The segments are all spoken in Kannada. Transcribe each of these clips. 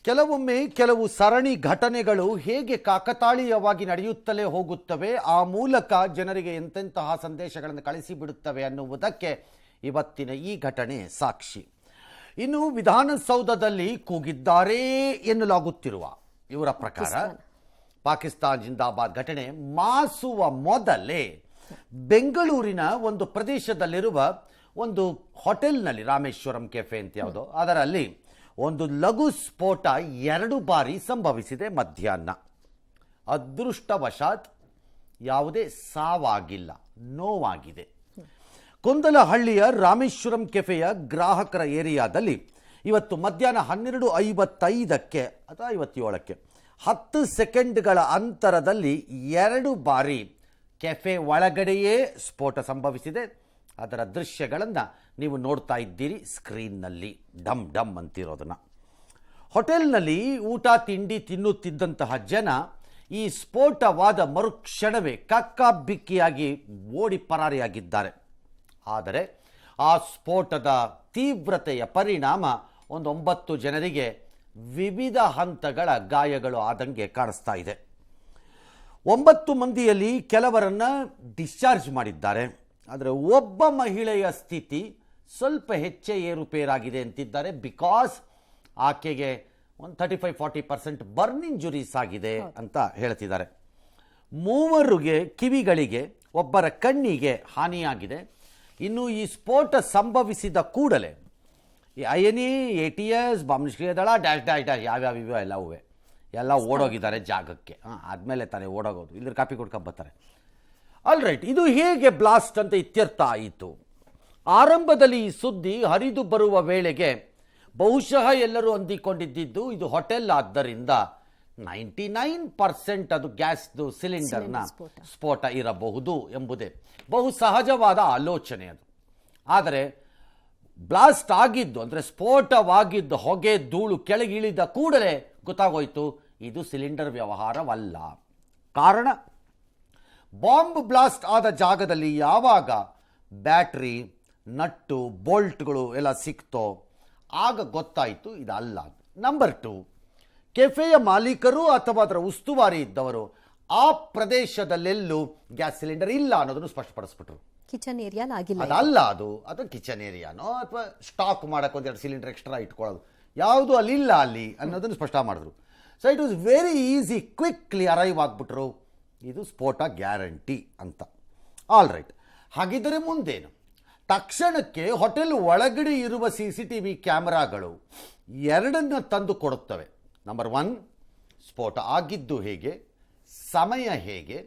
ಕೆಲವೊಮ್ಮೆ ಕೆಲವು ಸರಣಿ ಘಟನೆಗಳು ಹೇಗೆ ಕಾಕತಾಳೀಯವಾಗಿ ನಡೆಯುತ್ತಲೇ ಹೋಗುತ್ತವೆ, ಆ ಮೂಲಕ ಜನರಿಗೆ ಎಂತೆಂತಹ ಸಂದೇಶಗಳನ್ನು ಕಳಿಸಿಬಿಡುತ್ತವೆ ಅನ್ನುವುದಕ್ಕೆ ಇವತ್ತಿನ ಈ ಘಟನೆ ಸಾಕ್ಷಿ. ಇನ್ನು ವಿಧಾನಸೌಧದಲ್ಲಿ ಕೂಗಿದ್ದಾರೆ ಎನ್ನಲಾಗುತ್ತಿರುವ ಇವರ ಪ್ರಕಾರ ಪಾಕಿಸ್ತಾನ್ ಜಿಂದಾಬಾದ್ ಘಟನೆ ಮಾಸುವ ಮೊದಲೇ ಬೆಂಗಳೂರಿನ ಒಂದು ಪ್ರದೇಶದಲ್ಲಿರುವ ಒಂದು ಹೋಟೆಲ್ನಲ್ಲಿ, ರಾಮೇಶ್ವರಂ ಕೆಫೆ ಅಂತ ಯಾವುದೋ, ಅದರಲ್ಲಿ ಒಂದು ಲಘು ಸ್ಫೋಟ 2 ಬಾರಿ ಸಂಭವಿಸಿದೆ ಮಧ್ಯಾಹ್ನ. ಅದೃಷ್ಟವಶಾತ್ ಯಾವುದೇ ಸಾವಾಗಿಲ್ಲ, ನೋವಾಗಿದೆ. ಕೊಂದಲಹಳ್ಳಿಯ ರಾಮೇಶ್ವರಂ ಕೆಫೆಯ ಗ್ರಾಹಕರ ಏರಿಯಾದಲ್ಲಿ ಇವತ್ತು ಮಧ್ಯಾಹ್ನ 12:55 ಅಥವಾ 57ಕ್ಕೆ 10 ಸೆಕೆಂಡ್ಗಳ ಅಂತರದಲ್ಲಿ 2 ಬಾರಿ ಕೆಫೆ ಒಳಗಡೆಯೇ ಸ್ಫೋಟ ಸಂಭವಿಸಿದೆ. ಅದರ ದೃಶ್ಯಗಳನ್ನು ನೀವು ನೋಡ್ತಾ ಇದ್ದೀರಿ ಸ್ಕ್ರೀನ್ನಲ್ಲಿ, ಡಮ್ ಡಮ್ ಅಂತಿರೋದನ್ನು. ಹೋಟೆಲ್ನಲ್ಲಿ ಊಟ ತಿಂಡಿ ತಿನ್ನುತ್ತಿದ್ದಂತಹ ಜನ ಈ ಸ್ಫೋಟವಾದ ಮರುಕ್ಷಣವೇ ಕಕ್ಕಾಬಿಕ್ಕಿಯಾಗಿ ಓಡಿ ಪರಾರಿಯಾಗಿದ್ದಾರೆ. ಆದರೆ ಆ ಸ್ಫೋಟದ ತೀವ್ರತೆಯ ಪರಿಣಾಮ ಒಂದು 9 ಜನರಿಗೆ ವಿವಿಧ ಹಂತಗಳ ಗಾಯಗಳು ಆದಂಗೆ ಕಾಣಿಸ್ತಾ ಇದೆ. 9 ಮಂದಿಯಲ್ಲಿ ಕೆಲವರನ್ನು ಡಿಸ್ಚಾರ್ಜ್ ಮಾಡಿದ್ದಾರೆ. ಆದರೆ ಒಬ್ಬ ಮಹಿಳೆಯ ಸ್ಥಿತಿ ಸ್ವಲ್ಪ ಹೆಚ್ಚೇ ಏರುಪೇರಾಗಿದೆ ಅಂತಿದ್ದಾರೆ. ಬಿಕಾಸ್ ಆಕೆಗೆ ಒಂದು 35-40% ಬರ್ನ್ ಇಂಜುರೀಸ್ ಆಗಿದೆ ಅಂತ ಹೇಳ್ತಿದ್ದಾರೆ. 3 ಕಿವಿಗಳಿಗೆ, ಒಬ್ಬರ ಕಣ್ಣಿಗೆ ಹಾನಿಯಾಗಿದೆ. ಇನ್ನು ಈ ಸ್ಫೋಟ ಸಂಭವಿಸಿದ ಕೂಡಲೇ INA, ATS, ಬಾಂಬ್ ನಿಷ್ಕ್ರಿಯ ದಳ ಡ್ಯಾಶ್ ಡ್ಯಾಶ್ ಡ್ಯಾಶ್ ಯಾವ್ಯಾವಿವೋ ಎಲ್ಲ ಓಡೋಗಿದ್ದಾರೆ ಜಾಗಕ್ಕೆ. ಆದಮೇಲೆ ತಾನೇ ಓಡೋಗೋದು, ಇಲ್ಲದ್ರೆ ಕಾಪಿ ಕೊಡ್ಕೊಂಬರ್ತಾರೆ. ಆಲ್ ರೈಟ್, ಇದು ಹೇಗೆ ಬ್ಲಾಸ್ಟ್ ಅಂತ ಇತ್ಯರ್ಥ ಆಯಿತು? ಆರಂಭದಲ್ಲಿ ಈ ಸುದ್ದಿ ಹರಿದು ಬರುವ ವೇಳೆಗೆ ಬಹುಶಃ ಎಲ್ಲರೂ ಅಂದಿಕೊಂಡಿದ್ದು ಇದು ಹೋಟೆಲ್ ಆದ್ದರಿಂದ 99% ಅದು ಗ್ಯಾಸ್ದು ಸಿಲಿಂಡರ್ನ ಸ್ಫೋಟ ಇರಬಹುದು ಎಂಬುದೇ ಬಹು ಸಹಜವಾದ ಆಲೋಚನೆ ಅದು. ಆದರೆ ಬ್ಲಾಸ್ಟ್ ಆಗಿದ್ದು ಅಂದರೆ ಸ್ಫೋಟವಾಗಿದ್ದು ಹೊಗೆ ಧೂಳು ಕೆಳಗಿಳಿದ ಕೂಡಲೇ ಗೊತ್ತಾಗೋಯ್ತು ಇದು ಸಿಲಿಂಡರ್ ವ್ಯವಹಾರವಲ್ಲ. ಕಾರಣ, ಬಾಂಬ್ ಬ್ಲಾಸ್ಟ್ ಆದ ಜಾಗದಲ್ಲಿ ಯಾವಾಗ ಬ್ಯಾಟ್ರಿ, ನಟ್ಟು, ಬೋಲ್ಟ್ಗಳು ಎಲ್ಲ ಸಿಕ್ತೋ ಆಗ ಗೊತ್ತಾಯಿತು ಇದಲ್ಲ. ನಂಬರ್ 2, ಕೆಫೆಯ ಮಾಲೀಕರು ಅಥವಾ ಅದರ ಉಸ್ತುವಾರಿ ಇದ್ದವರು ಆ ಪ್ರದೇಶದಲ್ಲೆಲ್ಲೂ ಗ್ಯಾಸ್ ಸಿಲಿಂಡರ್ ಇಲ್ಲ ಅನ್ನೋದನ್ನು ಸ್ಪಷ್ಟಪಡಿಸ್ಬಿಟ್ರು. ಕಿಚನ್ ಏರಿಯಾ ಆಗಿಲ್ಲ, ಅದಲ್ಲ ಅದು ಕಿಚನ್ ಏರಿಯಾನೋ ಅಥವಾ ಸ್ಟಾಕ್ ಮಾಡೋಕೆ 1-2 ಸಿಲಿಂಡರ್ ಎಕ್ಸ್ಟ್ರಾ ಇಟ್ಕೊಳ್ಳೋದು ಯಾವುದು ಅಲ್ಲಿಲ್ಲ ಅಲ್ಲಿ ಅನ್ನೋದನ್ನು ಸ್ಪಷ್ಟ ಮಾಡಿದ್ರು. So it was very easy, quickly arrive ಆಗಿಬಿಟ್ರು ಇದು ಸ್ಫೋಟ ಗ್ಯಾರಂಟಿ ಅಂತ. ಆಲ್ ರೈಟ್, ಹಾಗಿದ್ದರೆ ಮುಂದೇನು? ತಕ್ಷಣಕ್ಕೆ ಹೋಟೆಲ್ ಒಳಗಡೆ ಇರುವ CCTV ಕ್ಯಾಮರಾಗಳು 2 ತಂದು ಕೊಡುತ್ತವೆ. ನಂಬರ್ 1, ಸ್ಫೋಟ ಆಗಿದ್ದು ಹೇಗೆ, ಸಮಯ ಹೇಗೆ,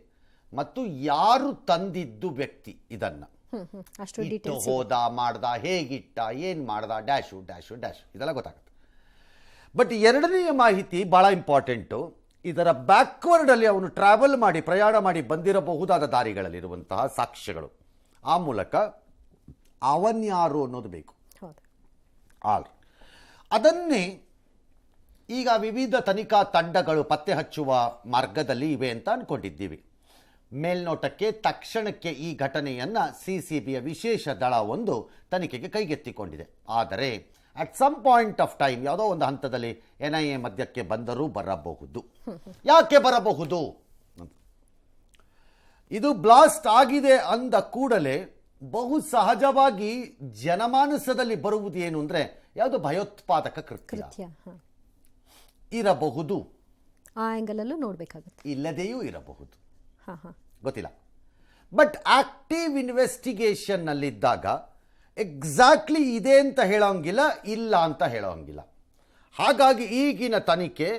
ಮತ್ತು ಯಾರು ತಂದಿದ್ದು ವ್ಯಕ್ತಿ, ಇದನ್ನು ಇಟ್ಟು ಹೋದ, ಮಾಡ್ದ, ಹೇಗಿಟ್ಟ, ಏನು ಮಾಡ್ದ, ಡ್ಯಾಶು ಡ್ಯಾಶು ಡ್ಯಾಶು ಇದೆಲ್ಲ ಗೊತ್ತಾಗುತ್ತೆ. ಬಟ್ 2ನೆಯ ಮಾಹಿತಿ ಭಾಳ ಇಂಪಾರ್ಟೆಂಟು. ಇದರ ಬ್ಯಾಕ್ವರ್ಡಲ್ಲಿ ಅವನು ಟ್ರಾವೆಲ್ ಮಾಡಿ, ಪ್ರಯಾಣ ಮಾಡಿ ಬಂದಿರಬಹುದಾದ ದಾರಿಗಳಲ್ಲಿರುವಂತಹ ಸಾಕ್ಷ್ಯಗಳು, ಆ ಮೂಲಕ ಅವನ್ಯಾರು ಅನ್ನೋದು ಬೇಕು. ಅದನ್ನೇ ಈಗ ವಿವಿಧ ತನಿಖಾ ತಂಡಗಳು ಪತ್ತೆ ಹಚ್ಚುವ ಮಾರ್ಗದಲ್ಲಿ ಇವೆ ಅಂತ ಅಂದ್ಕೊಂಡಿದ್ದೀವಿ. ಮೇಲ್ನೋಟಕ್ಕೆ ತಕ್ಷಣಕ್ಕೆ ಈ ಘಟನೆಯನ್ನು CCBಯ ವಿಶೇಷ ದಳ ಒಂದು ತನಿಖೆಗೆ ಕೈಗೆತ್ತಿಕೊಂಡಿದೆ. ಆದರೆ at some point of time ಯಾವುದೋ ಒಂದು ಹಂತದಲ್ಲಿ NIA ಮಧ್ಯಕ್ಕೆ ಬಂದರೂ ಬರಬಹುದು. ಯಾಕೆ ಬರಬಹುದು? ಇದು ಬ್ಲಾಸ್ಟ್ ಆಗಿದೆ ಅಂದ ಕೂಡಲೇ ಬಹು ಸಹಜವಾಗಿ ಜನಮಾನಸದಲ್ಲಿ ಬರುವುದು ಏನು ಅಂದರೆ ಯಾವುದು ಭಯೋತ್ಪಾದಕ ಕೃತ್ಯ ಇರಬಹುದು. ಆ ಆಂಗಲ್ ಅಲ್ಲೂ ನೋಡಬೇಕಾಗುತ್ತೆ, ಇಲ್ಲದೆಯೂ ಇರಬಹುದು, ಗೊತ್ತಿಲ್ಲ. ಬಟ್ ಆಕ್ಟಿವ್ ಇನ್ವೆಸ್ಟಿಗೇಷನ್ ನಲ್ಲಿದ್ದಾಗ ಎಕ್ಸಾಕ್ಟ್ಲಿ ಇದೆ ಅಂತ ಹೇಳೋಂಗಿಲ್ಲ, ಇಲ್ಲ ಅಂತ ಹೇಳೋಂಗಿಲ್ಲ. ಹಾಗಾಗಿ ಈಗಿನ ತನಿಖೆ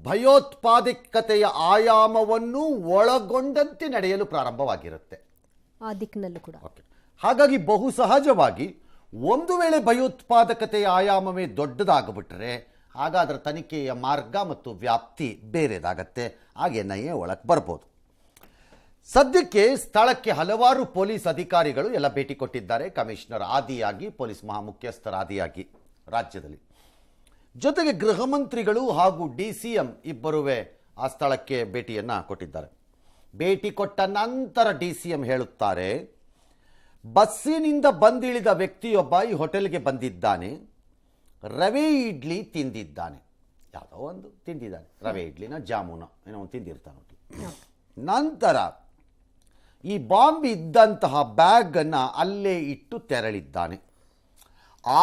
ಭಯೋತ್ಪಾದಕತೆಯ ಆಯಾಮವನ್ನು ಒಳಗೊಂಡಂತೆ ನಡೆಯಲು ಪ್ರಾರಂಭವಾಗಿರುತ್ತೆ ಆ ದಿಕ್ಕಿನಲ್ಲೂ ಕೂಡ. ಹಾಗಾಗಿ ಬಹು ಸಹಜವಾಗಿ ಒಂದು ವೇಳೆ ಭಯೋತ್ಪಾದಕತೆಯ ಆಯಾಮವೇ ದೊಡ್ಡದಾಗ್ಬಿಟ್ರೆ ಆಗ ಅದರ ತನಿಖೆಯ ಮಾರ್ಗ ಮತ್ತು ವ್ಯಾಪ್ತಿ ಬೇರೆದಾಗತ್ತೆ. ಹಾಗೆ NIA ಒಳಗೆ ಬರ್ಬೋದು. ಸದ್ಯಕ್ಕೆ ಸ್ಥಳಕ್ಕೆ ಹಲವಾರು ಪೊಲೀಸ್ ಅಧಿಕಾರಿಗಳು ಎಲ್ಲ ಭೇಟಿ ಕೊಟ್ಟಿದ್ದಾರೆ. ಕಮಿಷನರ್ ಆದಿಯಾಗಿ, ಪೊಲೀಸ್ ಮಹಾಮುಖ್ಯಸ್ಥರಾದಿಯಾಗಿ ರಾಜ್ಯದಲ್ಲಿ. ಜೊತೆಗೆ ಗೃಹ ಮಂತ್ರಿಗಳು ಹಾಗೂ DCM ಇಬ್ಬರುವೇ ಆ ಸ್ಥಳಕ್ಕೆ ಭೇಟಿಯನ್ನು ಕೊಟ್ಟಿದ್ದಾರೆ. ಭೇಟಿ ಕೊಟ್ಟ ನಂತರ DCM ಹೇಳುತ್ತಾರೆ, ಬಸ್ಸಿನಿಂದ ಬಂದಿಳಿದ ವ್ಯಕ್ತಿಯೊಬ್ಬ ಈ ಹೋಟೆಲ್ಗೆ ಬಂದಿದ್ದಾನೆ, ರವೆ ಇಡ್ಲಿ ತಿಂದಿದ್ದಾನೆ. ಯಾವುದೋ ಒಂದು ತಿಂದಿದ್ದಾನೆ, ರವೆ ಇಡ್ಲಿನ ಜಾಮೂನ ಏನೋ ಒಂದು ತಿಂದಿರ್ತಾನೆ. ನಂತರ ಈ ಬಾಂಬ್ ಇದ್ದಂತಹ ಬ್ಯಾಗನ್ನು ಅಲ್ಲೇ ಇಟ್ಟು ತೆರಳಿದ್ದಾನೆ.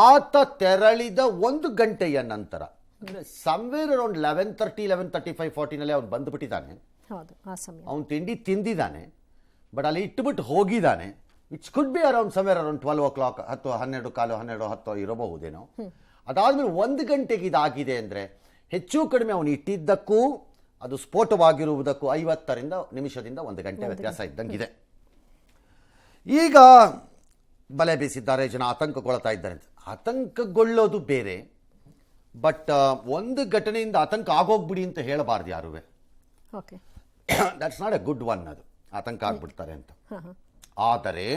ಆತ ತೆರಳಿದ 1 ಗಂಟೆಯ ನಂತರ ಅಂದರೆ ಸಮ್ವೇರ್ ಅರೌಂಡ್ 11:30, 11:35, 40ನಲ್ಲಿ ಅವನು ಬಂದುಬಿಟ್ಟಿದ್ದಾನೆ. ಹೌದು, ಆ ಸಮಯ ಅವನು ತಿಂಡಿ ತಿಂದಿದ್ದಾನೆ, ಬಟ್ ಅಲ್ಲಿ ಇಟ್ಟುಬಿಟ್ಟು ಹೋಗಿದ್ದಾನೆ. Which could be around somewhere around 12 o'clock, 10, 12 ಕಾಲು 12, 10 ಇರಬಹುದೇನೋ. ಅದಾದ್ಮೇಲೆ 1 ಗಂಟೆಗೆ ಇದಾಗಿದೆ ಅಂದರೆ ಹೆಚ್ಚು ಕಡಿಮೆ ಅವನು ಇಟ್ಟಿದ್ದಕ್ಕೂ ಅದು ಸ್ಫೋಟವಾಗಿರುವುದಕ್ಕೂ 50 ನಿಮಿಷದಿಂದ 1 ಗಂಟೆ ವ್ಯತ್ಯಾಸ ಇದ್ದಂಗಿದೆ. ಈಗ ಬಲೆ ಬೀಸಿದ್ದಾರೆ, ಜನ ಆತಂಕಗೊಳ್ತಾ ಇದ್ದಾರೆ ಅಂತ. ಆತಂಕಗೊಳ್ಳೋದು ಬೇರೆ, ಬಟ್ ಒಂದು ಘಟನೆಯಿಂದ ಆತಂಕ ಆಗೋಗ್ಬಿಡಿ ಅಂತ ಹೇಳಬಾರ್ದು ಯಾರುವೆ. Okay, that's not a good one. ಅದು ಆತಂಕ ಆಗ್ಬಿಡ್ತಾರೆ ಅಂತ. ಆದರೆ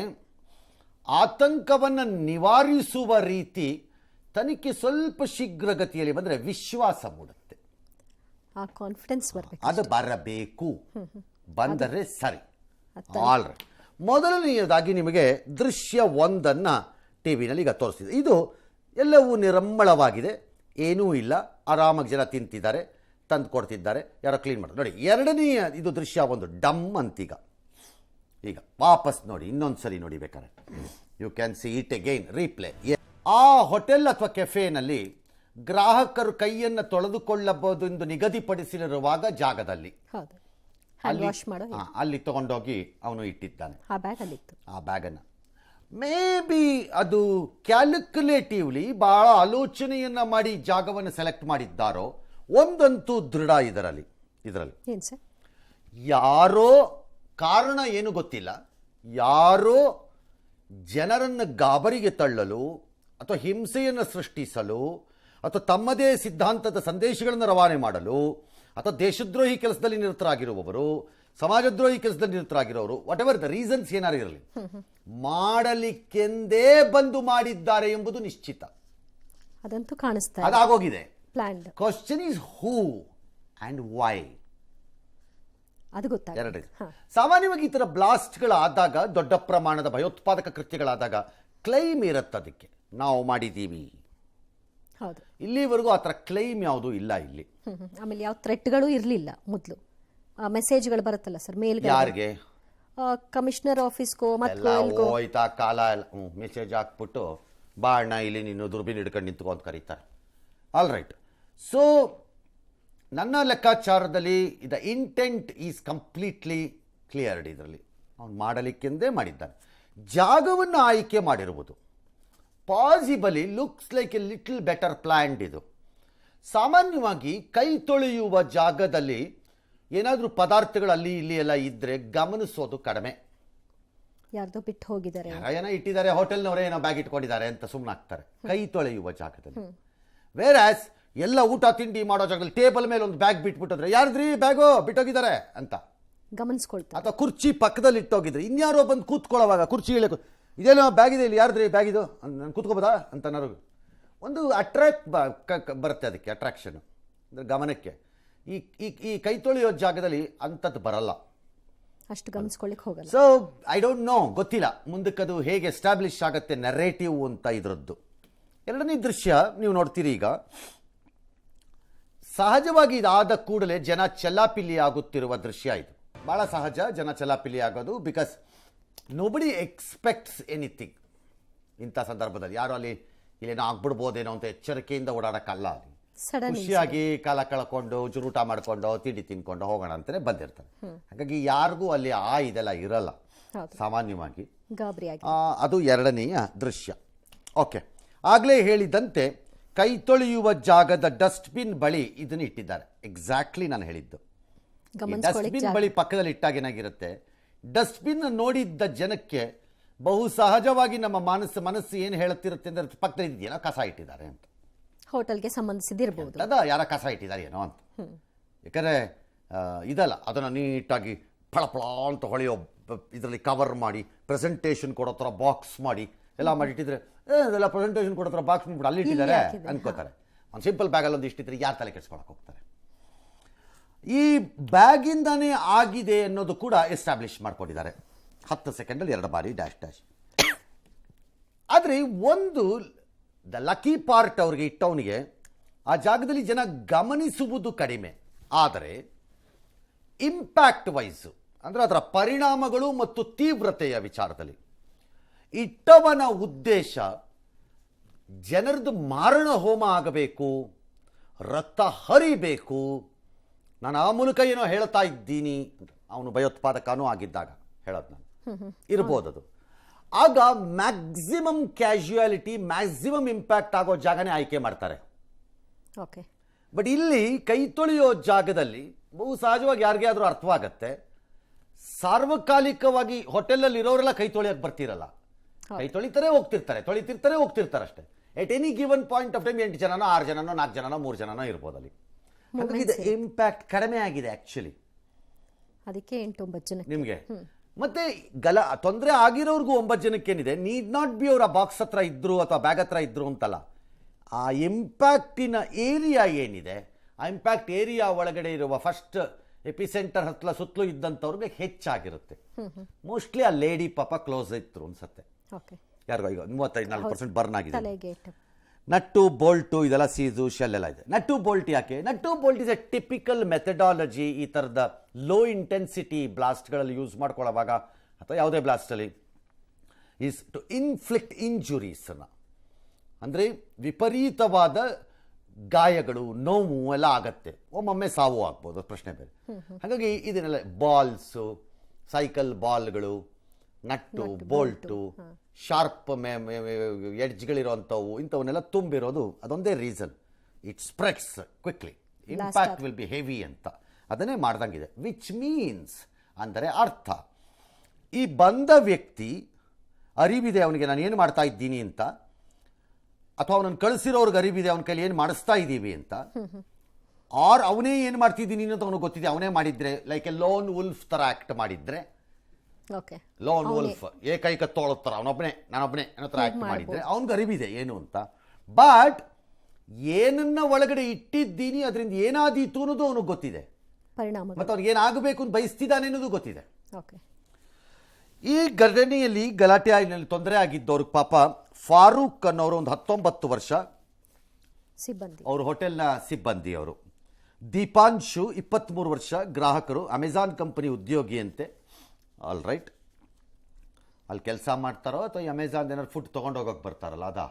ಆತಂಕವನ್ನು ನಿವಾರಿಸುವ ರೀತಿ ತನಿಖೆ ಸ್ವಲ್ಪ ಶೀಘ್ರಗತಿಯಲ್ಲಿ ಬಂದರೆ ವಿಶ್ವಾಸ ಮೂಡುತ್ತೆ, ಆ ಕಾನ್ಫಿಡೆನ್ಸ್ ಬರಬೇಕು. ಅದು ಬರಬೇಕು, ಬಂದರೆ ಸರಿ. All right. ಮೊದಲನೆಯದಾಗಿ ನಿಮಗೆ ದೃಶ್ಯ 1 ಟಿ ವಿನಲ್ಲಿ ಈಗ ತೋರಿಸ್ತಿದೆ. ಇದು ಎಲ್ಲವೂ ನಿರಮ್ಮಳವಾಗಿದೆ, ಏನೂ ಇಲ್ಲ, ಆರಾಮಾಗಿ ಜನ ತಿಂತಿದ್ದಾರೆ, ತಂದು ಕೊಡ್ತಿದ್ದಾರೆ, ಯಾರೋ ಕ್ಲೀನ್ ಮಾಡೋದು. ನೋಡಿ, ಎರಡನೆಯ ಇದು ದೃಶ್ಯ 1 ಡಮ್ ಅಂತೀಗ. ಈಗ ವಾಪಸ್ ನೋಡಿ, ಇನ್ನೊಂದು ಸರಿ ನೋಡಿ ಬೇಕಾದ್ರೆ. You can see it again, replay. ಆ ಹೋಟೆಲ್ ಅಥವಾ ಕೆಫೆನಲ್ಲಿ ಗ್ರಾಹಕರು ಕೈಯನ್ನು ತೊಳೆದುಕೊಳ್ಳಬಹುದು ಎಂದು ನಿಗದಿಪಡಿಸಿರುವಾಗ ಜಾಗದಲ್ಲಿ ಹೌದು, ಹ್ಯಾಂಡ್ ವಾಶ್ ಮಾಡೋ ಅಲ್ಲಿ ತಗೊಂಡೋಗಿ ಅವನು ಇಟ್ಟಿದ್ದಾನೆ ಆ ಬ್ಯಾಗ್ ಅಲ್ಲಿತ್ತು. ಆ ಬ್ಯಾಗನ್ನು ಮೇ ಬಿ ಅದು ಕ್ಯಾಲ್ಕುಲೇಟಿವ್ಲಿ ಭಾಳ ಆಲೋಚನೆಯನ್ನು ಮಾಡಿ ಜಾಗವನ್ನು ಸೆಲೆಕ್ಟ್ ಮಾಡಿದ್ದಾರೋ. ಒಂದಂತೂ ದೃಢ ಇದರಲ್ಲಿ ಏನು ಸರ್, ಯಾರೋ ಕಾರಣ ಏನು ಗೊತ್ತಿಲ್ಲ, ಯಾರೋ ಜನರನ್ನು ಗಾಬರಿಗೆ ತಳ್ಳಲು ಅಥವಾ ಹಿಂಸೆಯನ್ನು ಸೃಷ್ಟಿಸಲು ಅಥವಾ ತಮ್ಮದೇ ಸಿದ್ಧಾಂತದ ಸಂದೇಶಗಳನ್ನು ರವಾನೆ ಮಾಡಲು ಅಥವಾ ದೇಶದ್ರೋಹಿ ಕೆಲಸದಲ್ಲಿ ನಿರತರಾಗಿರುವವರು, ಸಮಾಜದ್ರೋಹಿ ಕೆಲಸದಲ್ಲಿ ನಿರತರಾಗಿರೋರು, ವಾಟ್ ಎವರ್ ದ ರೀಸನ್ಸ್ ಏನಾರು ಇರಲಿ, ಮಾಡಲಿಕ್ಕೆಂದೇ ಬಂದು ಮಾಡಿದ್ದಾರೆ ಎಂಬುದು ನಿಶ್ಚಿತ. ಅದಂತೂ ಕಾಣಿಸ್ತಾ ಅದಾಗೋಗಿದೆ. Planned. Question is who and why. ಅದು ಗೊತ್ತಾಗ ಎರಡೇ. ಸಾಮಾನ್ಯವಾಗಿ ಈ ಥರ ಬ್ಲಾಸ್ಟ್ಗಳಾದಾಗ, ದೊಡ್ಡ ಪ್ರಮಾಣದ ಭಯೋತ್ಪಾದಕ ಕೃತ್ಯಗಳಾದಾಗ ಕ್ಲೈಮ್ ಇರುತ್ತೆ, ಅದಕ್ಕೆ ನಾವು ಮಾಡಿದ್ದೀವಿ. ಹೌದು, ಇಲ್ಲಿವರೆಗೂ ಆ ಥರ ಕ್ಲೈಮ್ ಯಾವುದೂ ಇಲ್ಲ ಇಲ್ಲಿ. ಆಮೇಲೆ ಯಾವ ಥ್ರೆಟ್ಗಳು ಇರಲಿಲ್ಲ. ಮೊದಲು ಮೆಸೇಜ್ಗಳು ಬರುತ್ತಲ್ಲ ಸರ್, ಮೇಲ್ ಯಾರಿಗೆ, ಕಮಿಷನರ್ ಆಫೀಸ್ಗೋ ಎಲ್ಲ ಹೋಯ್ತಾ ಕಾಲ ಎಲ್ಲ ಮೆಸೇಜ್ ಹಾಕ್ಬಿಟ್ಟು ಬಾ ಅಣ್ಣ ಇಲ್ಲಿ ನೀನು ದುರ್ಬಿನ್ ಹಿಡ್ಕೊಂಡು ನಿಂತ್ಕೊ ಅಂತ ಕರೀತಾರೆ. All right. ಸೊ ನನ್ನ ಲೆಕ್ಕಾಚಾರದಲ್ಲಿ the intent is completely cleared. ಇದರಲ್ಲಿ ಅವನು ಮಾಡಲಿಕ್ಕೆಂದೇ ಮಾಡಿದ್ದಾನೆ. ಜಾಗವನ್ನು ಆಯ್ಕೆ ಮಾಡಿರುವುದು possibly looks like A little better planned. ಇದು ಸಾಮಾನ್ಯವಾಗಿ ಕೈ ತೊಳೆಯುವ ಜಾಗದಲ್ಲಿ ಏನಾದರೂ ಪದಾರ್ಥಗಳು ಅಲ್ಲಿ ಇಲ್ಲಿ ಎಲ್ಲ ಇದ್ದರೆ ಗಮನಿಸೋದು ಕಡಿಮೆ. ಯಾರ್ದೋ ಬಿಟ್ಟು ಹೋಗಿದ್ದಾರೆ, ಏನೋ ಇಟ್ಟಿದ್ದಾರೆ, ಹೋಟೆಲ್ನವರೇ ಏನೋ ಬ್ಯಾಗ್ ಇಟ್ಕೊಂಡಿದ್ದಾರೆ ಅಂತ ಸುಮ್ಮನಾಗ್ತಾರೆ. ಕೈ ತೊಳೆಯುವ ಜಾಗದಲ್ಲಿ ವೇರಾಸ್ ಎಲ್ಲ ಊಟ ತಿಂಡಿ ಮಾಡೋ ಜಾಗದಲ್ಲಿ ಟೇಬಲ್ ಮೇಲೆ ಒಂದು ಬ್ಯಾಗ್ ಬಿಟ್ಬಿಟ್ಟಿದ್ರೆ ಯಾರ್ದ್ರಿ ಬ್ಯಾಗು ಬಿಟ್ಟೋಗಿದ್ದಾರೆ ಅಂತ ಗಮನಿಸ್ಕೊಳ್ತಾರೆ. ಅಥವಾ ಕುರ್ಚಿ ಪಕ್ಕದಲ್ಲಿ ಇಟ್ಟೋಗಿದ್ರೆ ಇನ್ಯಾರೋ ಬಂದು ಕೂತ್ಕೊಳ್ಳೋವಾಗ ಕುರ್ಚಿ ಇಳೆ ಇದೇನೋ ಬ್ಯಾಗ್ ಇದೆ, ಇಲ್ಲಿ ಯಾರ್ದ್ರಿ ಬ್ಯಾಗ್ ಇದು, ನಾನು ಕೂತ್ಕೋಬೋದಾ ಅಂತ ಅನ್ನೋರು ಒಂದು ಬರುತ್ತೆ. ಅದಕ್ಕೆ ಅಟ್ರಾಕ್ಷನ್ ಅಂದರೆ ಗಮನಕ್ಕೆ. ಈ ಕೈ ತೊಳೆಯೋ ಜಾಗದಲ್ಲಿ ಅಂಥದ್ದು ಬರಲ್ಲ, ಅಷ್ಟು ಗಮನಿಸ್ಕೊಳ್ಳಿಕ್ಕೆ ಹೋಗಲ್ಲ. ಸೊ ಐ ಡೋಂಟ್ ನೋ, ಗೊತ್ತಿಲ್ಲ ಮುಂದಕ್ಕೆ ಅದು ಹೇಗೆ ಎಸ್ಟಾಬ್ಲಿಷ್ ಆಗುತ್ತೆ ನರೇಟಿವ್ ಅಂತ ಇದರದ್ದು. ಎರಡನೇ ದೃಶ್ಯ ನೀವು ನೋಡ್ತೀರಿ. ಈಗ ಸಹಜವಾಗಿ ಇದಾದ ಕೂಡಲೇ ಜನ ಚೆಲ್ಲಾಪಿಲ್ಲಿ ಆಗುತ್ತಿರುವ ದೃಶ್ಯ ಇದು. ಭಾಳ ಸಹಜ ಜನ ಚೆಲ್ಲಾಪಿಲ್ಲಿ ಆಗೋದು, ಬಿಕಾಸ್ ನೋಬಡಿ ಎಕ್ಸ್ಪೆಕ್ಟ್ಸ್ ಎನಿಥಿಂಗ್. ಇಂಥ ಸಂದರ್ಭದಲ್ಲಿ ಯಾರು ಅಲ್ಲಿ ಇಲ್ಲೇನೋ ಆಗ್ಬಿಡ್ಬೋದೇನೋ ಅಂತ ಎಚ್ಚರಿಕೆಯಿಂದ ಓಡಾಡೋಕ್ಕಲ್ಲ. ಅಲ್ಲಿ ಖುಷಿಯಾಗಿ ಕಾಲ ಕಳ್ಕೊಂಡು ಜುರೂಟ ಮಾಡ್ಕೊಂಡು ತಿಂಡಿ ತಿನ್ಕೊಂಡು ಹೋಗೋಣ ಅಂತಲೇ ಬಂದಿರ್ತಾರೆ. ಹಾಗಾಗಿ ಯಾರಿಗೂ ಅಲ್ಲಿ ಇದೆಲ್ಲ ಇರಲ್ಲ ಸಾಮಾನ್ಯವಾಗಿ. ಅದು ಎರಡನೆಯ ದೃಶ್ಯ. ಓಕೆ, ಆಗಲೇ ಹೇಳಿದಂತೆ ಕೈ ತೊಳೆಯುವ ಜಾಗದ ಡಸ್ಟ್ಬಿನ್ ಬಳಿ ಇದನ್ನು ಇಟ್ಟಿದ್ದಾರೆ. ಎಕ್ಸಾಕ್ಟ್ಲಿ ನಾನು ಹೇಳಿದ್ದು. ಡಸ್ಟ್ಬಿನ್ ಬಳಿ ಪಕ್ಕದಲ್ಲಿ ಇಟ್ಟಾಗ ಏನಾಗಿರುತ್ತೆ, ಡಸ್ಟ್ಬಿನ್ ನೋಡಿದ್ದ ಜನಕ್ಕೆ ಬಹು ಸಹಜವಾಗಿ ನಮ್ಮ ಮನಸ್ಸು ಏನು ಹೇಳುತ್ತಿರುತ್ತೆ ಅಂದರೆ ಪಕ್ಕದಲ್ಲಿ ಇದೆಯೇನೋ ಕಸ ಇಟ್ಟಿದ್ದಾರೆ ಅಂತ, ಹೋಟೆಲ್ಗೆ ಸಂಬಂಧಿಸಿದಿರಬಹುದು, ಅದ ಯಾರ ಕಸ ಇಟ್ಟಿದ್ದಾರೆ ಏನೋ ಅಂತ. ಯಾಕಂದರೆ ಇದಲ್ಲ, ಅದನ್ನು ನೀಟಾಗಿ ಫಳಫಳ ಅಂತ ಹೊಳೆಯೋ ಇದರಲ್ಲಿ ಕವರ್ ಮಾಡಿ ಪ್ರೆಸೆಂಟೇಷನ್ ಕೊಡೋ ಥರ ಬಾಕ್ಸ್ ಮಾಡಿ ಎಲ್ಲ ಮಾಡಿಟ್ಟಿದ್ರೆ ಅದೆಲ್ಲ ಪ್ರೆಸೆಂಟೇಷನ್ ಕೊಡೋ ಥರ ಬಾಕ್ಸ್ ಮಾಡಿಬಿಟ್ಟು ಅಲ್ಲಿ ಇಟ್ಟಿದ್ದಾರೆ ಅನ್ಕೋತಾರೆ. ಒಂದು ಸಿಂಪಲ್ ಬ್ಯಾಗಲ್ಲಿ ಒಂದು ಇಷ್ಟಿದ್ರೆ ಯಾರು ತಲೆ ಕೆಡ್ಸ್ಕೊಳಕ್ಕೆ ಹೋಗ್ತಾರೆ. ಈ ಬ್ಯಾಗಿಂದಾನೇ ಆಗಿದೆ ಅನ್ನೋದು ಕೂಡ ಎಸ್ಟಾಬ್ಲಿಷ್ ಮಾಡ್ಕೊಂಡಿದ್ದಾರೆ. 10 ಸೆಕೆಂಡಲ್ಲಿ 2 ಬಾರಿ ಡ್ಯಾಶ್. ಆದರೆ ಒಂದು ದ ಲಕ್ಕಿ ಪಾರ್ಟ್ ಅವ್ರಿಗೆ ಇಟ್ಟವನಿಗೆ ಆ ಜಾಗದಲ್ಲಿ ಜನ ಗಮನಿಸುವುದು ಕಡಿಮೆ. ಆದರೆ ಇಂಪ್ಯಾಕ್ಟ್ ವೈಸ್ ಅಂದರೆ ಅದರ ಪರಿಣಾಮಗಳು ಮತ್ತು ತೀವ್ರತೆಯ ವಿಚಾರದಲ್ಲಿ ಇಟ್ಟವನ ಉದ್ದೇಶ ಜನರದ್ದು ಮಾರಣ ಹೋಮ ಆಗಬೇಕು, ರಕ್ತ ಹರಿಬೇಕು, ನಾನು ಆ ಮೂಲಕ ಏನೋ ಹೇಳ್ತಾ ಇದ್ದೀನಿ. ಅವನು ಭಯೋತ್ಪಾದಕನೂ ಆಗಿದ್ದಾಗ ಹೇಳೋದು ನಾನು ಇರ್ಬೋದದು. ಆಗ ಮ್ಯಾಕ್ಸಿಮಮ್ ಕ್ಯಾಶುಯಾಲಿಟಿ, ಮ್ಯಾಕ್ಸಿಮಮ್ ಇಂಪ್ಯಾಕ್ಟ್ ಆಗೋ ಜಾಗನೇ ಆಯ್ಕೆ ಮಾಡ್ತಾರೆ. ಓಕೆ. ಬಟ್ ಇಲ್ಲಿ ಕೈ ತೊಳೆಯೋ ಜಾಗದಲ್ಲಿ ಬಹು ಸಹಜವಾಗಿ ಯಾರಿಗೆ ಆದರೂ ಅರ್ಥವಾಗತ್ತೆ, ಸಾರ್ವಕಾಲಿಕವಾಗಿ ಹೋಟೆಲಲ್ಲಿ ಇರೋರೆಲ್ಲ ಕೈ ತೊಳೆಯೋಕೆ ಬರ್ತಿರಲ್ಲ, ಕೈ ತೊಳಿತಾರೆ ಹೋಗ್ತಿರ್ತಾರೆ ಅಷ್ಟೇ. At any given point of time 8 ಜನನೋ 6 ಜನನೋ 4 ಜನನೋ 3 ಜನನೋ ಇರ್ಬೋದು ಅಲ್ಲಿ. ಹಾಗಾಗಿ ಇಂಪ್ಯಾಕ್ಟ್ ಕಡಿಮೆ ಆಗಿದೆ ಆಕ್ಚುಲಿ, ಅದಕ್ಕೆ 8-9 ಜನ ನಿಮಗೆ. ಮತ್ತೆ ತೊಂದರೆ ಆಗಿರೋರ್ಗೂ 9 ಜನಕ್ಕೇನಿದೆ, ನೀಡ್ ನಾಟ್ ಬಿ ಅವರ ಬಾಕ್ಸ್ ಹತ್ರ ಇದ್ರು ಅಥವಾ ಬ್ಯಾಗ್ ಹತ್ರ ಇದ್ರು ಅಂತಲ್ಲ. ಆ ಇಂಪ್ಯಾಕ್ಟಿನ ಏರಿಯಾ ಏನಿದೆ, ಆ ಇಂಪ್ಯಾಕ್ಟ್ ಏರಿಯಾ ಒಳಗಡೆ ಇರುವ ಫಸ್ಟ್ ಎಪಿಸೆಂಟರ್ ಹತ್ರ ಸುತ್ತಲೂ ಇದ್ದಂಥವ್ರಿಗೆ ಹೆಚ್ಚಾಗಿರುತ್ತೆ. ಮೋಸ್ಟ್ಲಿ ಆ ಲೇಡಿ ಪಾಪ ಕ್ಲೋಸ್ ಇತ್ತು ಅನ್ಸುತ್ತೆ. ಯಾರಿಗೋ ಈಗ 35-40% ಬರ್ನ್ ಆಗಿದೆ. ನಟ್ಟು ಬೋಲ್ಟು ಇದೆಲ್ಲ ಸೀಸು ಶೆಲ್ ಎಲ್ಲ ಇದೆ. ನಟ್ಟು ಬೋಲ್ಟ್ ಯಾಕೆ? Nut bolt is A typical methodology ಈ ಥರದ ಲೋ ಇಂಟೆನ್ಸಿಟಿ ಬ್ಲಾಸ್ಟ್ಗಳಲ್ಲಿ ಯೂಸ್ ಮಾಡ್ಕೊಳ್ಳೋವಾಗ ಅಥವಾ ಯಾವುದೇ ಬ್ಲಾಸ್ಟಲ್ಲಿ ಈಸ್ ಟು ಇನ್ಫ್ಲಿಕ್ಟ್ ಇಂಜುರೀಸನ್ನು, ಅಂದರೆ ವಿಪರೀತವಾದ ಗಾಯಗಳು, ನೋವು ಎಲ್ಲ ಆಗತ್ತೆ, ಒಮ್ಮೊಮ್ಮೆ ಸಾವು ಆಗ್ಬೋದು, ಪ್ರಶ್ನೆ ಬೇರೆ. ಹಾಗಾಗಿ ಇದನ್ನೆಲ್ಲ ಬಾಲ್ಸು, ಸೈಕಲ್ ಬಾಲ್ಗಳು, ನಟ್ಟು ಬೋಲ್ಟು, ಶಾರ್ಪ್ ಎಡ್ಜ್ಗಳಿರೋಂಥವು, ಇಂಥವನ್ನೆಲ್ಲ ತುಂಬಿರೋದು ಅದೊಂದೇ reason. It spreads quickly, impact will be heavy ಅಂತ ಅದನ್ನೇ ಮಾಡ್ದಂಗಿದೆ. ವಿಚ್ ಮೀನ್ಸ್ ಅಂದರೆ ಅರ್ಥ, ಈ ಬಂದ ವ್ಯಕ್ತಿ ಅರಿವಿದೆ ಅವನಿಗೆ ನಾನು ಏನು ಮಾಡ್ತಾ ಇದ್ದೀನಿ ಅಂತ, ಅಥವಾ ಅವನನ್ನು ಕಳಿಸಿರೋರ್ಗೆ ಅರಿವಿದೆ ಅವನ ಕೈಲಿ ಏನು ಮಾಡಿಸ್ತಾ ಇದ್ದೀವಿ ಅಂತ, ಆರ್ ಅವನೇ ಏನು ಮಾಡ್ತಿದ್ದೀನಿ ಅಂತ ಅವನಿಗೆ ಗೊತ್ತಿದೆ, ಅವನೇ ಮಾಡಿದ್ರೆ ಲೈಕ್ ಎ ಲೋನ್ ವುಲ್ಫ್ ಥರ ಆ್ಯಕ್ಟ್ ಮಾಡಿದ್ರೆ, ಲೋನ್ ವುಲ್ಫ್ ಏಕೈಕ ತೋಳುತ್ತರ ನಾನೊಬ್ಬನೇ ಅನ್ನೋ ಥರ ಆ್ಯಕ್ಟ್ ಮಾಡಿದ್ರೆ ಅವನಿಗೆ ಅರಿವಿದೆ ಏನು ಅಂತ. ಬಟ್ ಏನನ್ನ ಒಳಗಡೆ ಇಟ್ಟಿದ್ದೀನಿ ಅದರಿಂದ ಏನಾದೀತು ಅನ್ನೋದು ಅವನಿಗೆ ಗೊತ್ತಿದೆ, ಮತ್ತು ಅವ್ನಿಗೆ ಏನಾಗಬೇಕು ಅಂತ ಬಯಸ್ತಿದ್ದಾನೆ ಅನ್ನೋದು ಗೊತ್ತಿದೆ. ಈ ಘಟನೆಯಲ್ಲಿ ಗಲಾಟೆಯಲ್ಲಿ ತೊಂದರೆ ಆಗಿದ್ದವ್ರಿಗೆ ಪಾಪ ಫಾರೂಕ್ ಅನ್ನೋರು ಒಂದು 19 ವರ್ಷ ಸಿಬ್ಬಂದಿ, ಅವರು ಹೋಟೆಲ್ನ ಸಿಬ್ಬಂದಿ. ಅವರು ದೀಪಾಂಶು 23 ವರ್ಷ, ಗ್ರಾಹಕರು, ಅಮೆಜಾನ್ ಕಂಪನಿ ಉದ್ಯೋಗಿಯಂತೆ. ಆಲ್ ರೈಟ್, ಅಲ್ಲಿ ಕೆಲಸ ಮಾಡ್ತಾರೋ ಅಥವಾ ಅಮೆಜಾನ್ ಏನಾದ್ರು ಫುಡ್ ತೊಗೊಂಡು ಹೋಗೋಕೆ ಬರ್ತಾರಲ್ಲ ಅದಾ?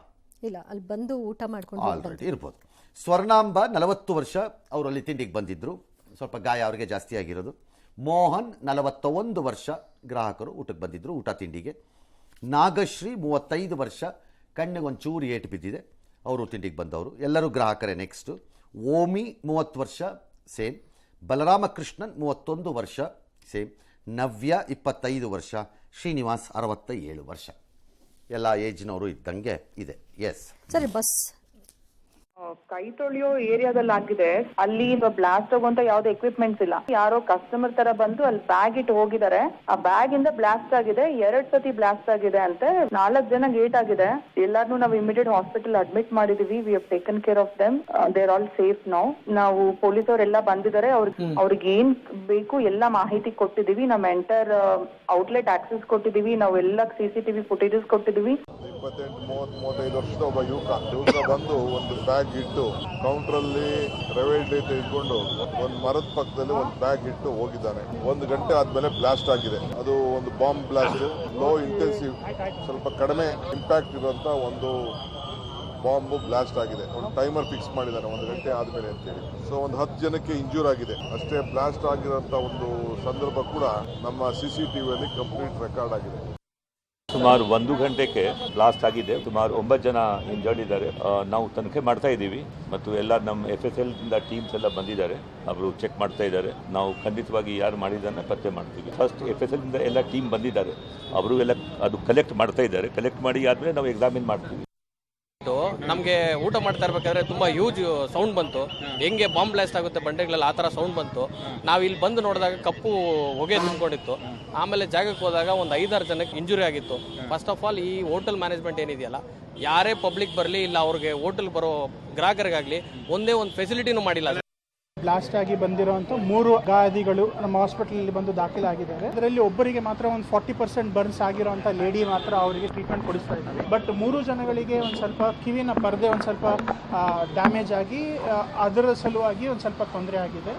ಇಲ್ಲ, ಅಲ್ಲಿ ಬಂದು ಊಟ ಮಾಡ್ಕೊಂಡು ಆಲ್ ರೈಟ್ ಇರ್ಬೋದು. ಸ್ವರ್ಣಾಂಬ 40 ವರ್ಷ, ಅವರು ಅಲ್ಲಿ ತಿಂಡಿಗೆ ಬಂದಿದ್ದರು, ಸ್ವಲ್ಪ ಗಾಯ ಅವರಿಗೆ ಜಾಸ್ತಿ ಆಗಿರೋದು. ಮೋಹನ್ 41 ವರ್ಷ, ಗ್ರಾಹಕರು, ಊಟಕ್ಕೆ ಬಂದಿದ್ದರು, ಊಟ ತಿಂಡಿಗೆ. ನಾಗಶ್ರೀ 35 ವರ್ಷ, ಕಣ್ಣಿಗೆ ಒಂಚೂರು ಏಟು ಬಿದ್ದಿದೆ, ಅವರು ತಿಂಡಿಗೆ ಬಂದವರು, ಎಲ್ಲರೂ ಗ್ರಾಹಕರೇ. ನೆಕ್ಸ್ಟು ಓಮಿ 30 ವರ್ಷ, ಸೇಮ್. ಬಲರಾಮಕೃಷ್ಣನ್ 31 ವರ್ಷ, ಸೇಮ್. ನವ್ಯ 25 ವರ್ಷ, ಶ್ರೀನಿವಾಸ್ 67 ವರ್ಷ. ಎಲ್ಲ ಏಜ್ನವರು ಇದ್ದಂಗೆ ಇದೆ. ಎಸ್ ಸರಿ. ಬಸ್ ಕೈ ತೊಳೆಯೋ ಏರಿಯಾದಲ್ಲಿ ಆಗಿದೆ, ಅಲ್ಲಿ ಬ್ಲಾಸ್ಟ್ ಆಗುವಂತ ಯಾವ್ದು ಎಕ್ವಿಪ್ಮೆಂಟ್ಸ್ ಇಲ್ಲ. ಯಾರೋ ಕಸ್ಟಮರ್ ತರ ಬಂದು ಅಲ್ಲಿ ಬ್ಯಾಗ್ ಇಟ್ಟು ಹೋಗಿದ್ದಾರೆ, ಆ ಬ್ಯಾಗ್ ಇಂದ ಬ್ಲಾಸ್ಟ್ ಆಗಿದೆ. 2 ಸತಿ ಬ್ಲಾಸ್ಟ್ ಆಗಿದೆ ಅಂತೆ. 4 ಜನ ಗೇಟ್ ಆಗಿದೆ. ಎಲ್ಲಾರ್ನು ನಾವು ಇಮಿಡಿಯೇಟ್ ಹಾಸ್ಪಿಟಲ್ ಅಡ್ಮಿಟ್ ಮಾಡಿದೀವಿ. We have taken care of them. They are all safe now. ನಾವು ಪೊಲೀಸ್ ಅವರೆಲ್ಲ ಬಂದಿದ್ದಾರೆ, ಅವ್ರಿಗೆ ಏನ್ ಬೇಕು ಎಲ್ಲ ಮಾಹಿತಿ ಕೊಟ್ಟಿದೀವಿ. ನಮ್ಮ ಎಂಟರ್ ಔಟ್ಲೆಟ್ ಆಕ್ಸೆಸ್ ಕೊಟ್ಟಿದೀವಿ. ನಾವು ಎಲ್ಲ CCTV ಫುಟೇಜಸ್ ಕೊಟ್ಟಿದೀವಿ. 28-35 ವರ್ಷದ ಒಬ್ಬ ಯುವಕ ಬಂದು ಒಂದು ಬ್ಯಾಗ್ ಇಟ್ಟು ಕೌಂಟರ್ ಅಲ್ಲಿ ಪ್ರೈವೇಟ್ ತೆಗೆದುಕೊಂಡು ಒಂದು ಮರದ ಪಕ್ಕದಲ್ಲಿ ಒಂದು ಬ್ಯಾಗ್ ಇಟ್ಟು ಹೋಗಿದ್ದಾನೆ. 1 ಗಂಟೆ ಆದ್ಮೇಲೆ ಬ್ಲಾಸ್ಟ್ ಆಗಿದೆ. ಅದು ಒಂದು ಬಾಂಬ್ ಬ್ಲಾಸ್ಟ್, ಲೋ ಇಂಟೆನ್ಸಿವ್, ಸ್ವಲ್ಪ ಕಡಿಮೆ ಇಂಪ್ಯಾಕ್ಟ್ ಇರುವಂತ ಒಂದು ಬಾಂಬ್ ಬ್ಲಾಸ್ಟ್ ಆಗಿದೆ. ಒಂದು ಟೈಮರ್ ಫಿಕ್ಸ್ ಮಾಡಿದ್ದಾನೆ 1 ಗಂಟೆ ಆದ್ಮೇಲೆ ಅಂತೇಳಿ. ಸೊ ಒಂದು 10 ಜನಕ್ಕೆ ಇಂಜೂರ್ ಆಗಿದೆ ಅಷ್ಟೇ. ಬ್ಲಾಸ್ಟ್ ಆಗಿರೋಂಥ ಒಂದು ಸಂದರ್ಭ ಕೂಡ ನಮ್ಮ CCTV ಅಲ್ಲಿ ಕಂಪ್ಲೀಟ್ ರೆಕಾರ್ಡ್ ಆಗಿದೆ. ಸುಮಾರು 1 ಗಂಟೆಗೆ ಬ್ಲಾಸ್ಟ್ ಆಗಿದೆ. ಸುಮಾರು 9 ಜನ ಇಂಜರ್ಡ್ ಇದ್ದಾರೆ. ನಾವು ತನಿಖೆ ಮಾಡ್ತಾ ಇದ್ದೀವಿ ಮತ್ತು ಎಲ್ಲ ನಮ್ಮ FSL ಇಂದ ಟೀಮ್ಸ್ ಎಲ್ಲ ಬಂದಿದ್ದಾರೆ, ಅವರು ಚೆಕ್ ಮಾಡ್ತಾ ಇದ್ದಾರೆ. ನಾವು ಖಂಡಿತವಾಗಿ ಯಾರು ಮಾಡಿದ್ದನ್ನು ಪತ್ತೆ ಮಾಡ್ತೀವಿ. ಫಸ್ಟ್ FSL ಇಂದ ಎಲ್ಲ ಟೀಮ್ ಬಂದಿದ್ದಾರೆ, ಅವರು ಎಲ್ಲ ಅದು ಕಲೆಕ್ಟ್ ಮಾಡ್ತಾ ಇದ್ದಾರೆ. ಕಲೆಕ್ಟ್ ಮಾಡಿ ಆದ್ಮೇಲೆ ನಾವು ಎಕ್ಸಾಮಿನ್ ಮಾಡ್ತೀವಿ. ನಮಗೆ ಊಟ ಮಾಡ್ತಾ ಇರ್ಬೇಕಾದ್ರೆ ತುಂಬಾ ಹ್ಯೂಜ್ ಸೌಂಡ್ ಬಂತು. ಹೆಂಗೆ ಬಾಂಬ್ ಬ್ಲಾಸ್ಟ್ ಆಗುತ್ತೆ ಬಂಡೆಗಳಲ್ಲಿ ಆ ಥರ ಸೌಂಡ್ ಬಂತು. ನಾವು ಇಲ್ಲಿ ಬಂದು ನೋಡಿದಾಗ ಕಪ್ಪು ಹೊಗೆ ತುಂಬಿಕೊಂಡಿತ್ತು. ಆಮೇಲೆ ಜಾಗಕ್ಕೆ ಹೋದಾಗ ಒಂದು 5-6 ಜನಕ್ಕೆ ಇಂಜುರಿ ಆಗಿತ್ತು. ಫಸ್ಟ್ ಆಫ್ ಆಲ್ ಈ ಹೋಟೆಲ್ ಮ್ಯಾನೇಜ್ಮೆಂಟ್ ಏನಿದೆಯಲ್ಲ, ಯಾರೇ ಪಬ್ಲಿಕ್ ಬರಲಿ ಇಲ್ಲ ಅವ್ರಿಗೆ ಹೋಟೆಲ್ ಬರೋ ಗ್ರಾಹಕರಿಗಾಗಲಿ ಒಂದೇ ಒಂದು ಫೆಸಿಲಿಟಿನೂ ಮಾಡಿಲ್ಲ. ಬ್ಲಾಸ್ಟ್ ಆಗಿ ಬಂದಿರುವಂತ 3 ಗಾಯಾದಿಗಳು ನಮ್ಮ ಹಾಸ್ಪಿಟಲ್ ಬಂದು ದಾಖಲಾಗಿದ್ದಾರೆ. ಅದರಲ್ಲಿ ಒಬ್ಬರಿಗೆ ಮಾತ್ರ ಒಂದು 40% ಬರ್ನ್ಸ್ ಆಗಿರುವಂತ ಲೇಡಿ ಮಾತ್ರ ಅವರಿಗೆ ಟ್ರೀಟ್ಮೆಂಟ್ ಕೊಡಿಸ್ತಾ ಇದ್ದಾರೆ. ಬಟ್ 3 ಜನಗಳಿಗೆ ಒಂದು ಸ್ವಲ್ಪ ಕಿವಿನ ಪರದೆ ಒಂದು ಸ್ವಲ್ಪ ಡ್ಯಾಮೇಜ್ ಆಗಿ ಅದರ ಸಲುವಾಗಿ ಒಂದು ಸ್ವಲ್ಪ ತೊಂದರೆ ಆಗಿದೆ.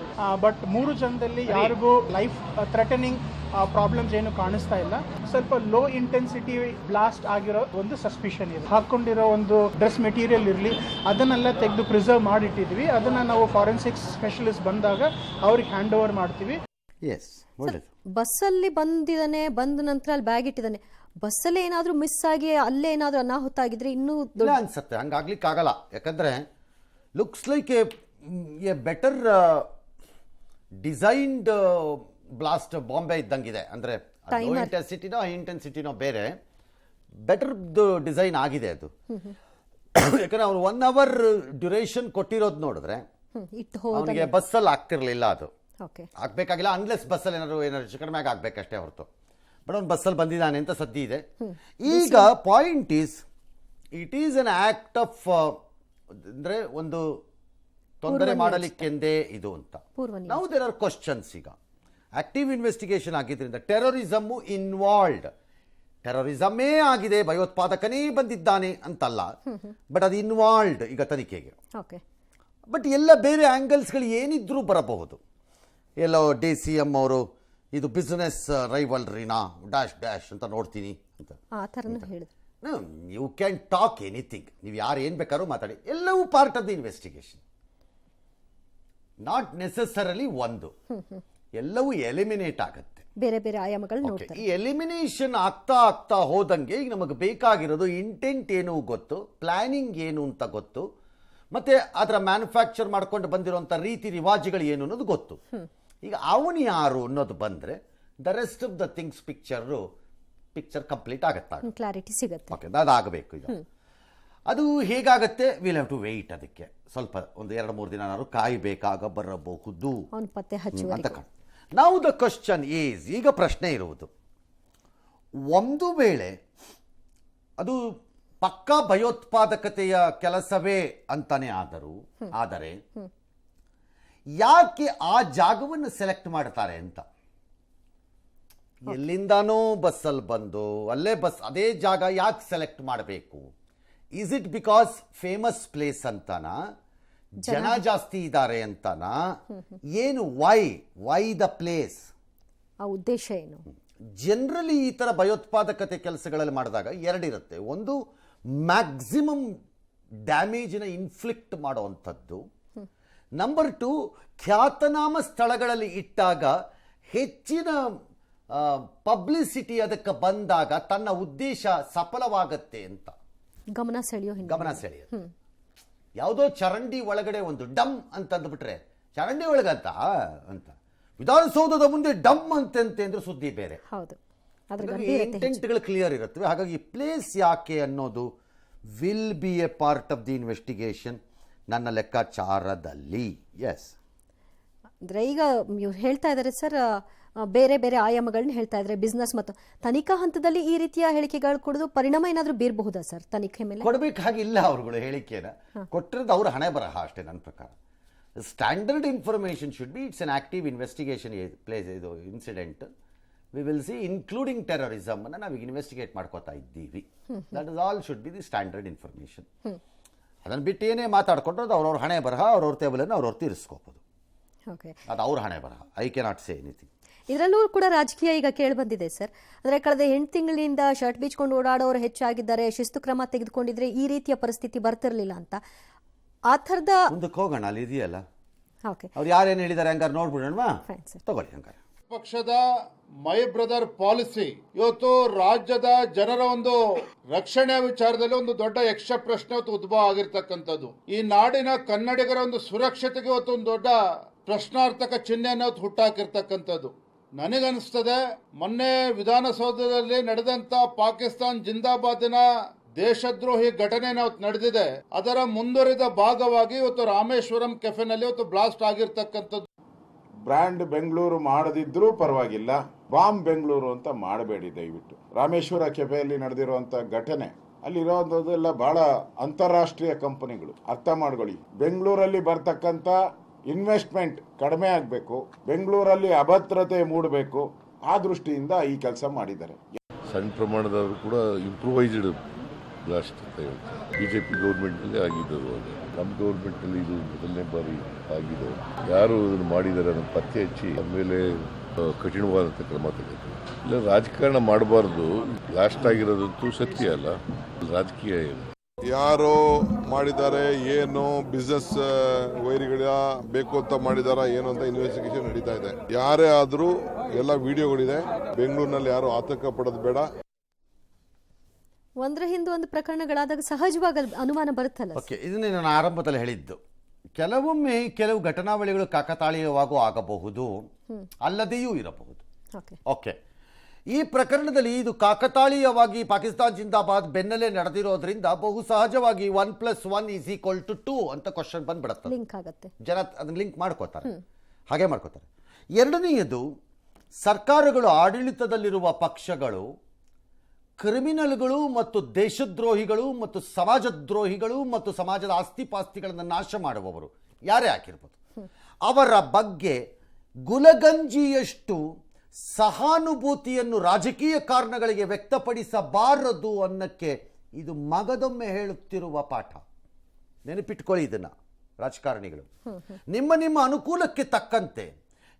ಬಟ್ 3 ಜನದಲ್ಲಿ ಯಾರಿಗೂ ಲೈಫ್ ಥ್ರೆಟನಿಂಗ್ ಪ್ರಾಬ್ಲಮ್ಸ್ ಏನು ಕಾಣಿಸ್ತಾ ಇಲ್ಲ. ಸ್ವಲ್ಪ ಲೋ ಇಂಟೆನ್ಸಿಟಿ ಬ್ಲಾಸ್ಟ್ ಆಗಿರೋ ಒಂದು ಸಸ್ಪಿಷನ್ ಇದೆ. ಹಾಕೊಂಡಿರೋ ಒಂದು ಡ್ರೆಸ್ ಮೆಟೀರಿಯಲ್ ಇರಲಿ ಅದನ್ನೆಲ್ಲ ತೆಗೆದು ಪ್ರಿಸರ್ವ್ ಮಾಡಿಟ್ಟಿದ್ವಿ. ಅದನ್ನ ನಾವು ಫಾರೆನ್ಸಿಕ್ಸ್ ಸ್ಪೆಷಲಿಸ್ಟ್ ಬಂದಾಗ ಅವ್ರಿಗೆ ಹ್ಯಾಂಡ್ ಓವರ್ ಮಾಡ್ತೀವಿ. ಬಸ್ಸಲ್ಲಿ ಬಂದಿದ್ದಾನೆ, ಬಂದ ನಂತರ ಅಲ್ಲಿ ಬ್ಯಾಗ್ ಇಟ್ಟಿದ್ದಾನೆ. ಬಸ್ಸಲ್ಲೇ ಏನಾದರೂ ಮಿಸ್ ಆಗಿ ಅಲ್ಲೇ ಏನಾದರೂ ಅನಾಹುತ ಆಗಿದ್ರೆ ಇನ್ನೂ ಇಲ್ಲ ಅನ್ಸುತ್ತೆ. ಹಂಗಾಗ್ಲಿಕ್ಕೆ ಆಗಲ್ಲ. ಯಾಕಂದ್ರೆ looks like a better designed blast ಬಾಂಬೆ ಇದ್ದಂಗಿದೆ. ಅಂದರೆ ಲೋ ಇಂಟೆನ್ಸಿಟಿನೋ ಹೈ ಇಂಟೆನ್ಸಿಟಿನೋ ಬೇರೆ, ಬೆಟರ್ ಡಿಸೈನ್ ಆಗಿದೆ ಅದು. ಯಾಕಂದ್ರೆ ಅವ್ನು 1 hour ಡ್ಯೂರೇಷನ್ ಕೊಟ್ಟಿರೋದು ನೋಡಿದ್ರೆ ಅವನಿಗೆ ಬಸ್ಸಲ್ಲಿ ಆಗ್ತಿರ್ಲಿಲ್ಲ. ಅದು ಆಗ್ಬೇಕಾಗಿಲ್ಲ, ಅನ್ಲೆಸ್ ಬಸ್ಸಲ್ಲಿ ಏನಾದ್ರು ಕಡಿಮೆ ಆಗ್ಬೇಕಷ್ಟೇ ಹೊರತು. ಬಟ್ ಅವ್ನು ಬಸ್ಸಲ್ಲಿ ಬಂದಿದ್ದಾನೆ ಅಂತ ಸದ್ದಿ ಇದೆ. ಈಗ point is it is an act of, ಅಂದರೆ ಒಂದು ತೊಂದರೆ ಮಾಡಲಿಕ್ಕೆಂದೇ ಇದು ಅಂತ. ನಾವು ದೇರ್ ಆರ್ ಕ್ವಶನ್ಸ್. ಈಗ ಆಕ್ಟಿವ್ ಇನ್ವೆಸ್ಟಿಗೇಷನ್ ಆಗಿದ್ರಿಂದ ಟೆರರಿಸಮ್ ಇನ್ವಾಲ್ವ್ಡ್, ಟೆರರಿಸಮೇ ಆಗಿದೆ, ಭಯೋತ್ಪಾದಕನೇ ಬಂದಿದ್ದಾನೆ ಅಂತಲ್ಲ, ಬಟ್ ಅದು ಇನ್ವಾಲ್ವ್ಡ್ ಈಗ ತನಿಖೆಗೆ. ಬಟ್ ಎಲ್ಲ ಬೇರೆ ಆಂಗಲ್ಸ್ಗಳು ಏನಿದ್ರೂ ಬರಬಹುದು. ಎಲ್ಲೋ DCM ಅವರು ಇದು ಬಿಸ್ನೆಸ್ ರೈವಲ್ರಿನಾ ಡ್ಯಾಶ್ ಡ್ಯಾಶ್ ಅಂತ ನೋಡ್ತೀನಿ ಅಂತ. You can talk anything. ನೀವು ಯಾರು ಏನು ಬೇಕಾದ್ರೂ ಮಾತಾಡಿ, ಎಲ್ಲವೂ part of the investigation. Not necessarily ಒಂದು, ಎಲ್ಲವೂ ಎಲಿಮಿನೇಟ್ ಆಗುತ್ತೆ. ಬೇರೆ ಬೇರೆ ಆಯಾಮಗಳು. ಈ ಎಲಿಮಿನೇಷನ್ ಆಗ್ತಾ ಆಗ್ತಾ ಹೋದಂಗೆ ಈಗ ನಮಗೆ ಬೇಕಾಗಿರೋದು ಇಂಟೆಂಟ್ ಏನು ಗೊತ್ತು, ಪ್ಲಾನಿಂಗ್ ಏನು ಅಂತ ಗೊತ್ತು, ಮತ್ತೆ ಅದರ ಮ್ಯಾನುಫ್ಯಾಕ್ಚರ್ ಮಾಡ್ಕೊಂಡು ಬಂದಿರುವಂಥ ರೀತಿ ರಿವಾಜುಗಳು ಏನು ಅನ್ನೋದು ಗೊತ್ತು. ಈಗ ಅವನು ಯಾರು ಅನ್ನೋದು ಬಂದರೆ the rest of the things picture complete ಆಗುತ್ತೆ, ಕ್ಲಾರಿಟಿ ಸಿಗುತ್ತೆ. ಓಕೆ, ಅದಾಗಬೇಕು. ಈಗ ಅದು ಹೇಗಾಗತ್ತೆ, ವಿಲ್ ಹ್ಯಾವ್ ಟು ವೆಯ್ಟ್. ಅದಕ್ಕೆ ಸ್ವಲ್ಪ ಒಂದು 2-3 ದಿನ ಕಾಯಬೇಕಾಗ ಬರಬಹುದು ಅಂತ ಕಾಣುತ್ತೆ. ನಾವು ದ ಕ್ವಶನ್ ಈಸ್, ಈಗ ಪ್ರಶ್ನೆ ಇರುವುದು, ಒಂದು ವೇಳೆ ಅದು ಪಕ್ಕಾ ಭಯೋತ್ಪಾದಕತೆಯ ಕೆಲಸವೇ ಅಂತಾನೆ ಆದರೆ ಯಾಕೆ ಆ ಜಾಗವನ್ನು ಸೆಲೆಕ್ಟ್ ಮಾಡ್ತಾರೆ ಅಂತ. ಎಲ್ಲಿಂದಾನೋ ಬಸ್ಸಲ್ಲಿ ಬಂದು ಅಲ್ಲೇ ಅದೇ ಜಾಗ ಯಾಕೆ ಸೆಲೆಕ್ಟ್ ಮಾಡಬೇಕು? Is it because famous place ಅಂತನಾ, ಜನ ಜಾಸ್ತಿ ಇದ್ದಾರೆ ಅಂತನಾ, ಏನು? Why the place? ಆ ಉದ್ದೇಶ ಏನು? ಜನರಲಿ ಈ ಥರ ಭಯೋತ್ಪಾದಕತೆ ಕೆಲಸಗಳಲ್ಲಿ ಮಾಡಿದಾಗ ಎರಡಿರುತ್ತೆ. ಒಂದು, ಮ್ಯಾಕ್ಸಿಮಮ್ ಡ್ಯಾಮೇಜಿನ ಇನ್ಫ್ಲಿಕ್ಟ್ ಮಾಡುವಂಥದ್ದು. ನಂಬರ್ 2, ಖ್ಯಾತನಾಮ ಸ್ಥಳಗಳಲ್ಲಿ ಇಟ್ಟಾಗ ಹೆಚ್ಚಿನ ಪಬ್ಲಿಸಿಟಿ ಅದಕ್ಕೆ ಬಂದಾಗ ತನ್ನ ಉದ್ದೇಶ ಸಫಲವಾಗತ್ತೆ ಅಂತ ಗಮನ ಸೆಳೆಯುತ್ತೆ. ಯಾವುದೋ ಚರಂಡಿ ಒಳಗಡೆ ಒಂದು ಡಮ್ ಅಂತಂದ್ಬಿಟ್ರೆ, ಚರಂಡಿ ಒಳಗಂತ ಅಂತ ವಿಧಾನಸೌಧದ ಮುಂದೆ ಡಮ್ ಅಂತಂತೆ ಅಂದ್ರೆ ಸುದ್ದಿ ಬೇರೆ. ಇಂಟೆಂಟ್ಗಳು ಕ್ಲಿಯರ್ ಇರುತ್ತವೆ. ಹಾಗಾಗಿ ಪ್ಲೇಸ್ ಯಾಕೆ ಅನ್ನೋದು will be A part of the investigation ನನ್ನ ಲೆಕ್ಕಾಚಾರದಲ್ಲಿ. ಎಸ್, ಅಂದರೆ ಈಗ ನೀವು ಹೇಳ್ತಾ ಇದ್ದಾರೆ ಸರ್, ಬೇರೆ ಬೇರೆ ಆಯಾಮಗಳನ್ನ ಹೇಳ್ತಾ ಇದ್ದಾರೆ. ಬಿಸ್ನೆಸ್ ಮತ್ತು ತನಿಖಾ ಹಂತದಲ್ಲಿ ಈ ರೀತಿಯ ಹೇಳಿಕೆಗಳು ಕೊಡೋದು ಪರಿಣಾಮ ಏನಾದರೂ ಬೀರಬಹುದಾ ಸರ್ ತನಿಖೆ ಮೇಲೆ? ಕೊಡಬೇಕಾಗಿಲ್ಲ. ಅವರುಗಳು ಹೇಳಿಕೆನ ಕೊಟ್ಟಿರೋದು ಅವ್ರ ಹಣೆ ಬರಹ ಅಷ್ಟೇ. ನನ್ನ ಪ್ರಕಾರ standard information should be it's on active investigation place. ಇದು incident we will see including terrorism ಅನ್ನು ನಾವೀಗ ಇನ್ವೆಸ್ಟಿಗೇಟ್ ಮಾಡ್ಕೋತಾ ಇದ್ದೀವಿ. That is all should be the standard information. ಅದನ್ನು ಬಿಟ್ಟು ಏನೇ ಮಾತಾಡ್ಕೊಂಡ್ರೆ ಅದು ಅವ್ರವ್ರ ಹಣೆ ಬರಹ, ಅವ್ರವ್ರ ಟೇಬಲನ್ನು ಅವ್ರವ್ರು ತೀರಿಸ್ಕೋಬೋದು. ಅದು ಅವ್ರ ಹಣೆ ಬರಹ. I cannot say anything. ಇದರಲ್ಲೂ ಕೂಡ ರಾಜಕೀಯ ಈಗ ಕೇಳಿ ಬಂದಿದೆ ಸರ್. ಅಂದರೆ ಕಳೆದ 8 ತಿಂಗಳಿಂದ ಶರ್ಟ್ ಬೀಚ್ಕೊಂಡು ಓಡಾಡೋರು ಹೆಚ್ಚಾಗಿದ್ದಾರೆ, ಶಿಸ್ತು ಕ್ರಮ ತೆಗೆದುಕೊಂಡಿದ್ರೆ ಈ ರೀತಿಯ ಪರಿಸ್ಥಿತಿ ಬರ್ತಿರ್ಲಿಲ್ಲ ಅಂತ. ಆ ಥರದ ಮುಂದಕ್ಕೆ ಹೋಗೋಣ, ಅಲ್ಲಿ ಇದೆಯಲ್ಲ ಅವ್ರು ಯಾರೇನು ಹೇಳಿದ್ದಾರೆ ಹಂಗಾರೆ ನೋಡ್ಬಿಡೋಣ. ತಗೊಳ್ಳಿ ಹಂಗಾರೆ. ಪಕ್ಷದ ಮೈ ಬ್ರದರ್ ಪಾಲಿಸಿ ಇವತ್ತು ರಾಜ್ಯದ ಜನರ ಒಂದು ರಕ್ಷಣೆ ವಿಚಾರದಲ್ಲಿ ಒಂದು ದೊಡ್ಡ ಯಕ್ಷ ಪ್ರಶ್ನೆ ಇವತ್ತು ಉದ್ಭವ ಆಗಿರ್ತಕ್ಕಂಥದ್ದು. ಈ ನಾಡಿನ ಕನ್ನಡಿಗರ ಒಂದು ಸುರಕ್ಷತೆಗೆ ಇವತ್ತು ಒಂದು ದೊಡ್ಡ ಪ್ರಶ್ನಾರ್ಥಕ ಚಿಹ್ನೆಯನ್ನು ಹುಟ್ಟಾಕಿರ್ತಕ್ಕಂಥದ್ದು. ನನಗನ್ನಿಸ್ತದೆ, ಮೊನ್ನೆ ವಿಧಾನಸೌಧದಲ್ಲಿ ನಡೆದಂತ ಪಾಕಿಸ್ತಾನ್ ಜಿಂದಾಬಾದಿನ ದೇಶದ್ರೋಹಿ ಘಟನೆ ನಡೆದಿದೆ, ಅದರ ಮುಂದುವರಿದ ಭಾಗವಾಗಿ ಇವತ್ತು ರಾಮೇಶ್ವರಂ ಕೆಫೆನಲ್ಲಿ ಇವತ್ತು ಬ್ಲಾಸ್ಟ್ ಆಗಿರ್ತಕ್ಕಂಥದ್ದು. ಬ್ರ್ಯಾಂಡ್ ಬೆಂಗಳೂರು ಮಾಡದಿದ್ರೂ ಪರವಾಗಿಲ್ಲ, ಬಾಂಬ್ ಬೆಂಗಳೂರು ಅಂತ ಮಾಡಬೇಡಿ ದಯವಿಟ್ಟು. ರಾಮೇಶ್ವರ ಕೆಫೆಯಲ್ಲಿ ನಡೆದಿರುವಂತ ಘಟನೆ, ಅಲ್ಲಿರೋದೆಲ್ಲ ಬಹಳ ಅಂತಾರಾಷ್ಟ್ರೀಯ ಕಂಪನಿಗಳು. ಅರ್ಥ ಮಾಡ್ಕೊಳ್ಳಿ, ಬೆಂಗಳೂರಲ್ಲಿ ಬರ್ತಕ್ಕಂಥ ಇನ್ವೆಸ್ಟ್ಮೆಂಟ್ ಕಡಿಮೆ ಆಗಬೇಕು, ಬೆಂಗಳೂರಲ್ಲಿ ಅಭದ್ರತೆ ಮೂಡಬೇಕು, ಆ ದೃಷ್ಟಿಯಿಂದ ಈ ಕೆಲಸ ಮಾಡಿದ್ದಾರೆ. ಸಣ್ಣ ಪ್ರಮಾಣದವರು ಕೂಡ ಇಂಪ್ರೂವೈಸ್ಡ್ ಬ್ಲಾಸ್ಟ್ ಅಂತ ಹೇಳ್ತಾರೆ. ಬಿಜೆಪಿ ಗೌರ್ಮೆಂಟ್ನಲ್ಲಿ ಆಗಿದ್ದರು, ನಮ್ಮ ಗೌರ್ಮೆಂಟ್ನಲ್ಲಿ ಇದು ಮೊದಲನೇ ಬಾರಿ ಆಗಿದೆ. ಯಾರು ಇದನ್ನು ಮಾಡಿದ್ದಾರೆ ಅನ್ನೋ ಪತ್ತೆ ಹಚ್ಚಿ ಆಮೇಲೆ ಕಠಿಣವಾದಂಥ ಕ್ರಮ ತೆಗೆದು. ಇಲ್ಲ, ರಾಜಕಾರಣ ಮಾಡಬಾರ್ದು. ಬ್ಲಾಸ್ಟ್ ಆಗಿರೋದಂತೂ ಸತ್ಯ ಅಲ್ಲ, ರಾಜಕೀಯ ಏನು. ಯಾರು ಮಾಡಿದ್ದಾರೆ, ಏನು ಬಿಸ್ನೆಸ್ ವೈರಿಗಳ ಬೇಕು ಅಂತ ಮಾಡಿದಾರ ಏನು ಅಂತ ಇನ್ವೆಸ್ಟಿಗೇಷನ್ ನಡೀತಾ ಇದೆ. ಯಾರೇ ಆದರೂ ಎಲ್ಲ ವಿಡಿಯೋಗಳಿದೆ. ಬೆಂಗಳೂರಿನಲ್ಲಿ ಯಾರು ಆತಂಕ ಪಡೋದು ಬೇಡ. ಒಂದ್ರ ಹಿಂದೆ ಒಂದು ಪ್ರಕರಣಗಳಾದಾಗ ಸಹಜವಾಗಿ ಅನುಮಾನ ಬರುತ್ತಲ್ಲ. ಓಕೆ, ಇದನ್ನೇ ನಾನು ಆರಂಭದಲ್ಲಿ ಹೇಳಿದ್ದು. ಕೆಲವೊಮ್ಮೆ ಕೆಲವು ಘಟನಾವಳಿಗಳು ಕಾಕತಾಳೀಯವಾಗೂ ಆಗಬಹುದು, ಅಲ್ಲದೆಯೂ ಇರಬಹುದು. ಓಕೆ, ಈ ಪ್ರಕರಣದಲ್ಲಿ ಇದು ಕಾಕತಾಳೀಯವಾಗಿ ಪಾಕಿಸ್ತಾನ್ ಜಿಂದಾಬಾದ್ ಬೆನ್ನಲ್ಲೇ ನಡೆದಿರೋದ್ರಿಂದ ಬಹು ಸಹಜವಾಗಿ 1+1 = 2 ಅಂತ ಕ್ವಶನ್ ಬಂದ್ಬಿಡುತ್ತೆ. ಲಿಂಕ್ ಆಗುತ್ತೆ, ಜನ ಅದನ್ನ ಲಿಂಕ್ ಮಾಡ್ಕೋತಾರೆ, ಹಾಗೆ ಮಾಡ್ಕೋತಾರೆ. ಎರಡನೆಯದು, ಸರ್ಕಾರಗಳು, ಆಡಳಿತದಲ್ಲಿರುವ ಪಕ್ಷಗಳು ಕ್ರಿಮಿನಲ್ಗಳು ಮತ್ತು ದೇಶದ್ರೋಹಿಗಳು ಮತ್ತು ಸಮಾಜದ್ರೋಹಿಗಳು ಮತ್ತು ಸಮಾಜದ ಆಸ್ತಿಪಾಸ್ತಿಗಳನ್ನು ನಾಶ ಮಾಡುವವರು ಯಾರೇ ಆಗಿರ್ಬೋದು, ಅವರ ಬಗ್ಗೆ ಗುಲಗಂಜಿಯಷ್ಟು ಸಹಾನುಭೂತಿಯನ್ನು ರಾಜಕೀಯ ಕಾರಣಗಳಿಗೆ ವ್ಯಕ್ತಪಡಿಸಬಾರದು ಅನ್ನಕ್ಕೆ ಇದು ಮಗದೊಮ್ಮೆ ಹೇಳುತ್ತಿರುವ ಪಾಠ. ನೆನಪಿಟ್ಕೊಳ್ಳಿ ಇದನ್ನ ರಾಜಕಾರಣಿಗಳು. ನಿಮ್ಮ ನಿಮ್ಮ ಅನುಕೂಲಕ್ಕೆ ತಕ್ಕಂತೆ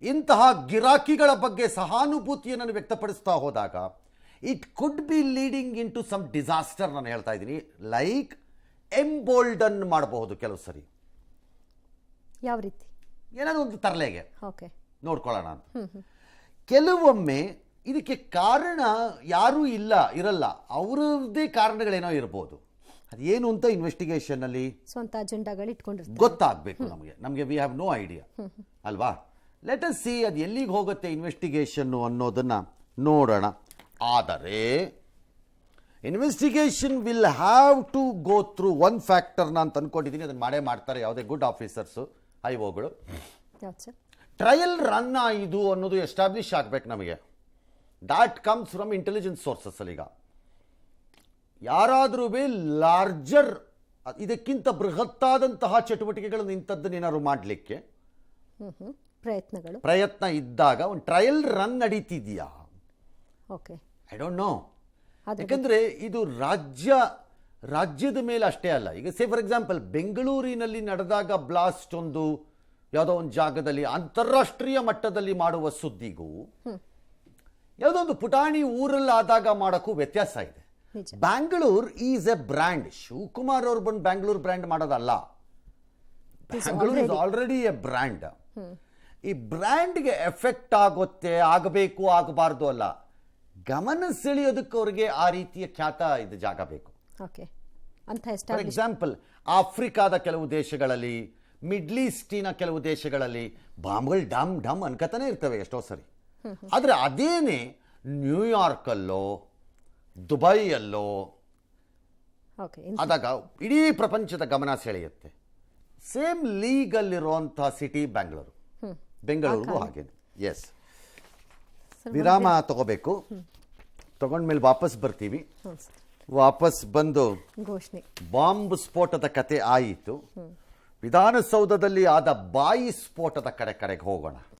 ಇಂತಹ ಗಿರಾಕಿಗಳ ಬಗ್ಗೆ ಸಹಾನುಭೂತಿಯನ್ನು ವ್ಯಕ್ತಪಡಿಸ್ತಾ ಹೋದಾಗ it could be leading into some disaster. ನಾನು ಹೇಳ್ತಾ ಇದ್ದೀನಿ, ಲೈಕ್ ಎಂಬೋಲ್ಡನ್ ಮಾಡಬಹುದು ಕೆಲವು ಸರಿ. ಯಾವ ರೀತಿ? ಏನಾದ್ರು ಒಂದು ತರಲೆಗೆ ಓಕೆ, ನೋಡ್ಕೊಳ್ಳೋಣ ಅಂತ. ಕೆಲವೊಮ್ಮೆ ಇದಕ್ಕೆ ಕಾರಣ ಯಾರೂ ಇರಲ್ಲ, ಅವರದ್ದೇ ಕಾರಣಗಳೇನೋ ಇರ್ಬೋದು. ಅದೇನು ಅಂತ ಇನ್ವೆಸ್ಟಿಗೇಷನ್ನಲ್ಲಿ ಸ್ವಂತ ಅಜೆಂಡಾಗಳು ಇಟ್ಕೊಂಡಿರ್ತಾರೆ, ಗೊತ್ತಾಗಬೇಕು ನಮಗೆ. ವಿ ಹ್ಯಾವ್ ನೋ ಐಡಿಯಾ ಅಲ್ವಾ. ಲೆಟ್ ಅಸ್ ಸಿ ಅದು ಎಲ್ಲಿಗೆ ಹೋಗುತ್ತೆ ಇನ್ವೆಸ್ಟಿಗೇಷನ್ನು ಅನ್ನೋದನ್ನು ನೋಡೋಣ. ಆದರೆ investigation will have to go through one ಫ್ಯಾಕ್ಟರ್ನ ಅಂತ ಅಂದ್ಕೊಂಡಿದ್ದೀನಿ. ಅದನ್ನು ಮಾಡೇ ಮಾಡ್ತಾರೆ ಯಾವುದೇ ಗುಡ್ ಆಫೀಸರ್ಸು, ಐಒಗಳು. ಟ್ರಯಲ್ ರನ್ ಇದು ಅನ್ನೋದು ಎಸ್ಟಾಬ್ಲಿಷ್ ಆಗಬೇಕು ನಮಗೆ. That comes from intelligence sources. ಈಗ ಯಾರಾದರೂ ಲಾರ್ಜರ್, ಇದಕ್ಕಿಂತ ಬೃಹತ್ತಾದಂತಹ ಚಟುವಟಿಕೆಗಳನ್ನು ಇಂಥದ್ದನ್ನು ಏನಾದ್ರು ಮಾಡಲಿಕ್ಕೆ ಪ್ರಯತ್ನ ಇದ್ದಾಗ ಒಂದು ಟ್ರಯಲ್ ರನ್ ನಡೀತಿದೆಯಾ? Okay, I don't know. ಯಾಕಂದರೆ ಇದು ರಾಜ್ಯದ ಮೇಲೆ ಅಷ್ಟೇ ಅಲ್ಲ. ಈಗ ಸೇ ಫಾರ್ ಎಕ್ಸಾಂಪಲ್ ಬೆಂಗಳೂರಿನಲ್ಲಿ ನಡೆದಾಗ ಬ್ಲಾಸ್ಟ್ ಒಂದು ಯಾವುದೋ ಒಂದು ಜಾಗದಲ್ಲಿ ಅಂತಾರಾಷ್ಟ್ರೀಯ ಮಟ್ಟದಲ್ಲಿ ಮಾಡುವ ಸುದ್ದಿಗೂ ಯಾವುದೋ ಒಂದು ಪುಟಾಣಿ ಊರಲ್ಲಾದಾಗ ಮಾಡೋಕ್ಕೂ ವ್ಯತ್ಯಾಸ ಇದೆ. Bangalore is A brand. Shivakumar ಅವ್ರು ಬಂದು ಬ್ಯಾಂಗ್ಳೂರ್ ಬ್ರ್ಯಾಂಡ್ ಮಾಡೋದಲ್ಲ. Bangalore is already A brand. ಈ ಬ್ರ್ಯಾಂಡ್ಗೆ ಎಫೆಕ್ಟ್ ಆಗಬೇಕು, ಆಗಬಾರ್ದು ಅಲ್ಲ, ಗಮನ ಸೆಳೆಯೋದಕ್ಕೆ ಅವ್ರಿಗೆ ಆ ರೀತಿಯ ಖ್ಯಾತ ಇದು ಜಾಗ ಬೇಕು. ಫಾರ್ ಎಕ್ಸಾಂಪಲ್ ಆಫ್ರಿಕಾದ ಕೆಲವು ದೇಶಗಳಲ್ಲಿ, ಮಿಡ್ಲ್ ಈಸ್ಟಿನ ಕೆಲವು ದೇಶಗಳಲ್ಲಿ ಬಾಂಬ್ಗಳು ಡಮ್ ಡಮ್ ಅನ್ಕತಾನೆ ಇರ್ತವೆ ಎಷ್ಟೋ ಸರಿ. ಆದರೆ ಅದೇನೇ ನ್ಯೂಯಾರ್ಕಲ್ಲೋ ದುಬೈಯಲ್ಲೋ ಆದಾಗ ಇಡೀ ಪ್ರಪಂಚದ ಗಮನ ಸೆಳೆಯುತ್ತೆ. ಸೇಮ್ ಲೀಗಲ್ಲಿರುವಂತಹ ಸಿಟಿ ಬೆಂಗಳೂರಿಗೂ ಹಾಗೇನೆ. ಎಸ್, ವಿರಾಮ ತಗೋಬೇಕು. ತಗೊಂಡ್ಮೇಲೆ ವಾಪಸ್ ಬರ್ತೀವಿ. ವಾಪಸ್ ಬಂದು ಬಾಂಬ್ ಸ್ಫೋಟದ ಕತೆ ಆಯಿತು, ವಿಧಾನಸೌಧದಲ್ಲಿ ಆದ ಬಾಯಿ ಸ್ಫೋಟದ ಕಡೆಗೆ ಹೋಗೋಣ.